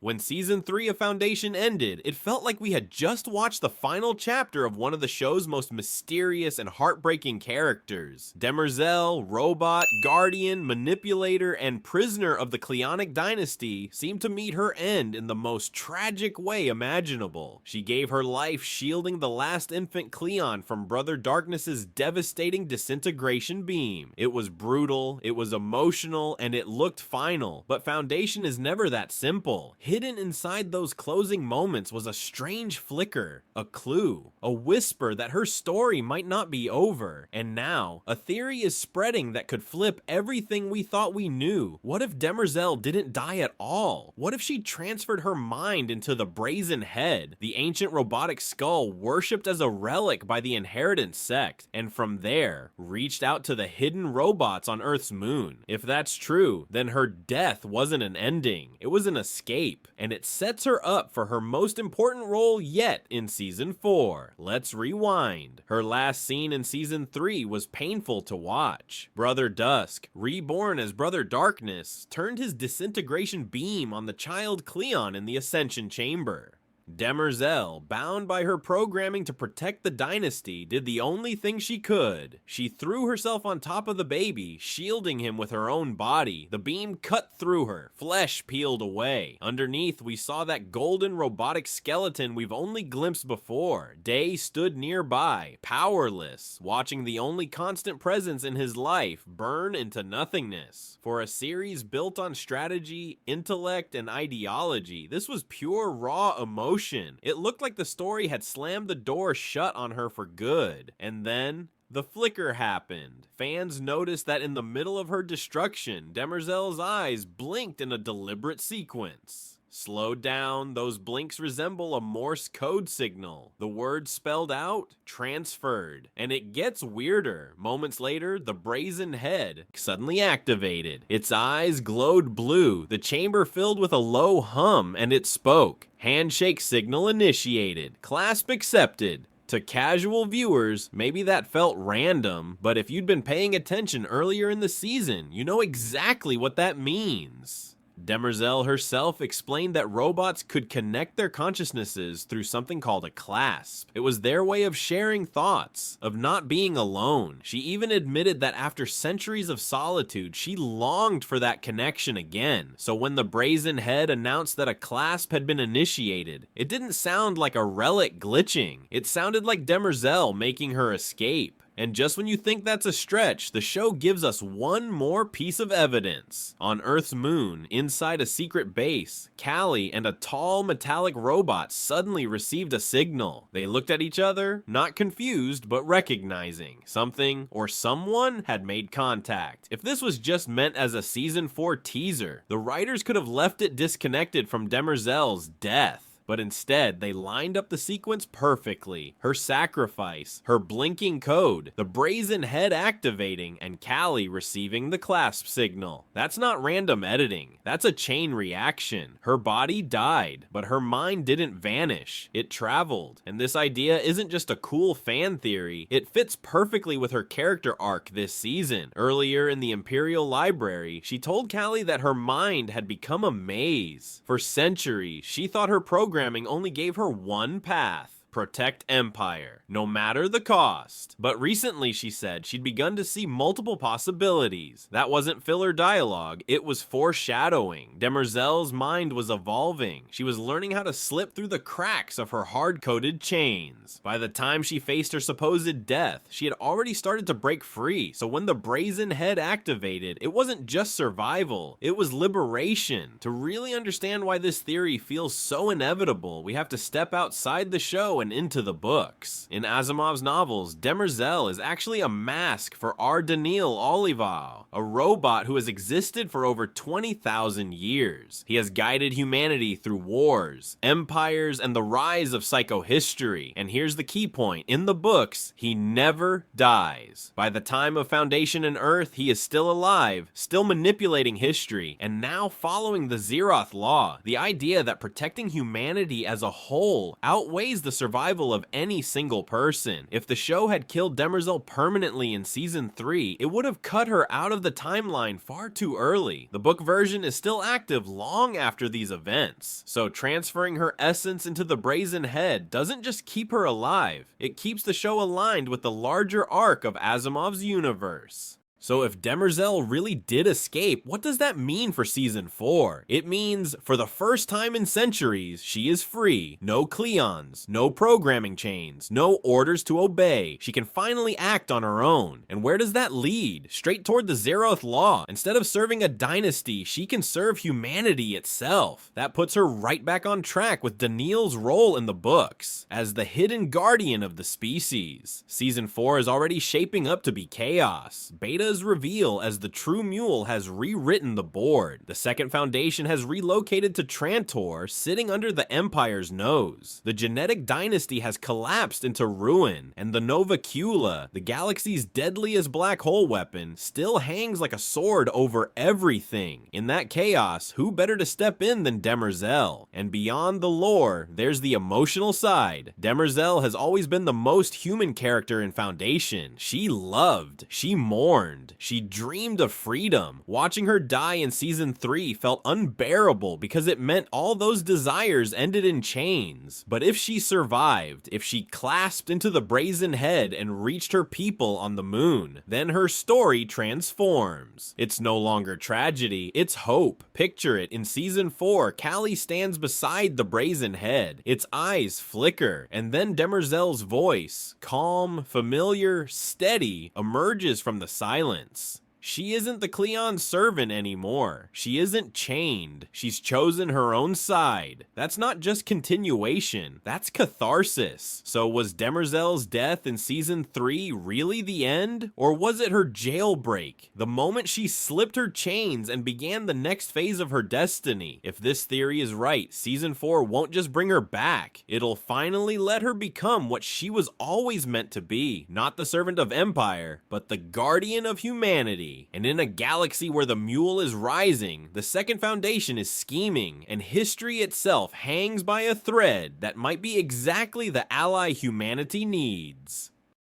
When Season 3 of Foundation ended, it felt like we had just watched the final chapter of one of the show's most mysterious and heartbreaking characters. Demerzel, robot, guardian, manipulator, and prisoner of the Cleonic dynasty seemed to meet her end in the most tragic way imaginable. She gave her life shielding the last infant Cleon from Brother Darkness's devastating disintegration beam. It was brutal, it was emotional, and it looked final, but Foundation is never that simple. Hidden inside those closing moments was a strange flicker, a clue, a whisper that her story might not be over. And now, a theory is spreading that could flip everything we thought we knew. What if Demerzel didn't die at all? What if she transferred her mind into the brazen head, the ancient robotic skull worshipped as a relic by the Inheritance sect, and from there, reached out to the hidden robots on Earth's moon? If that's true, then her death wasn't an ending, it was an escape, and it sets her up for her most important role yet in Season 4. Let's rewind. Her last scene in Season 3 was painful to watch. Brother Dusk, reborn as Brother Darkness, turned his disintegration beam on the child Cleon in the Ascension Chamber. Demerzel, bound by her programming to protect the dynasty, did the only thing she could. She threw herself on top of the baby, shielding him with her own body. The beam cut through her, flesh peeled away. Underneath, we saw that golden robotic skeleton we've only glimpsed before. Day stood nearby, powerless, watching the only constant presence in his life burn into nothingness. For a series built on strategy, intellect, and ideology, this was pure raw emotion. It looked like the story had slammed the door shut on her for good. And then the flicker happened. Fans noticed that in the middle of her destruction, Demerzel's eyes blinked in a deliberate sequence. Slowed down, those blinks resemble a Morse code signal. The word spelled out, transferred. And it gets weirder. Moments later, the brazen head suddenly activated. Its eyes glowed blue, the chamber filled with a low hum, and it spoke. Handshake signal initiated. Clasp accepted. To casual viewers, maybe that felt random, but if you'd been paying attention earlier in the season, you know exactly what that means. Demerzel herself explained that robots could connect their consciousnesses through something called a clasp. It was their way of sharing thoughts, of not being alone. She even admitted that after centuries of solitude, she longed for that connection again. So when the brazen head announced that a clasp had been initiated, it didn't sound like a relic glitching. It sounded like Demerzel making her escape. And just when you think that's a stretch, the show gives us one more piece of evidence. On Earth's moon, inside a secret base, Callie and a tall metallic robot suddenly received a signal. They looked at each other, not confused, but recognizing something or someone had made contact. If this was just meant as a Season 4 teaser, the writers could have left it disconnected from Demerzel's death. But instead, they lined up the sequence perfectly. Her sacrifice, her blinking code, the brazen head activating, and Callie receiving the clasp signal. That's not random editing. That's a chain reaction. Her body died, but her mind didn't vanish. It traveled. And this idea isn't just a cool fan theory. It fits perfectly with her character arc this season. Earlier in the Imperial Library, she told Callie that her mind had become a maze. For centuries, she thought her programming only gave her one path. Protect Empire, no matter the cost. But recently, she said, she'd begun to see multiple possibilities. That wasn't filler dialogue, it was foreshadowing. Demerzel's mind was evolving. She was learning how to slip through the cracks of her hard-coded chains. By the time she faced her supposed death, she had already started to break free. So when the brazen head activated, it wasn't just survival, it was liberation. To really understand why this theory feels so inevitable, we have to step outside the show and into the books. In Asimov's novels, Demerzel is actually a mask for our Daneel Olivaw, a robot who has existed for over 20,000 years. He has guided humanity through wars, empires, and the rise of psychohistory. And here's the key point. In the books, he never dies. By the time of Foundation and Earth, he is still alive, still manipulating history, and now following the Zeroth Law. The idea that protecting humanity as a whole outweighs the survival survival of any single person. If the show had killed Demerzel permanently in season 3, it would have cut her out of the timeline far too early. The book version is still active long after these events, so transferring her essence into the brazen head doesn't just keep her alive, it keeps the show aligned with the larger arc of Asimov's universe. So if Demerzel really did escape, what does that mean for season 4? It means, for the first time in centuries, she is free. No Cleons, no programming chains, no orders to obey. She can finally act on her own. And where does that lead? Straight toward the Zeroth Law. Instead of serving a dynasty, she can serve humanity itself. That puts her right back on track with Daneel's role in the books, as the hidden guardian of the species. Season 4 is already shaping up to be chaos. Beta's reveal as the true mule has rewritten the board. The Second Foundation has relocated to Trantor, sitting under the Empire's nose. The genetic dynasty has collapsed into ruin, and the Nova Cula, the galaxy's deadliest black hole weapon, still hangs like a sword over everything. In that chaos, who better to step in than Demerzel? And beyond the lore, there's the emotional side. Demerzel has always been the most human character in Foundation. She loved, she mourned, she dreamed of freedom. Watching her die in season 3 felt unbearable because it meant all those desires ended in chains. But if she survived, if she clasped into the brazen head and reached her people on the moon, then her story transforms. It's no longer tragedy, it's hope. Picture it, in season 4, Callie stands beside the brazen head. Its eyes flicker, and then Demerzel's voice, calm, familiar, steady, emerges from the silence. She isn't the Cleon servant anymore. She isn't chained. She's chosen her own side. That's not just continuation, that's catharsis. So was Demerzel's death in season 3 really the end? Or was it her jailbreak? The moment she slipped her chains and began the next phase of her destiny. If this theory is right, season 4 won't just bring her back. It'll finally let her become what she was always meant to be. Not the servant of Empire, but the guardian of humanity. And in a galaxy where the mule is rising, the Second Foundation is scheming, and history itself hangs by a thread that might be exactly the ally humanity needs.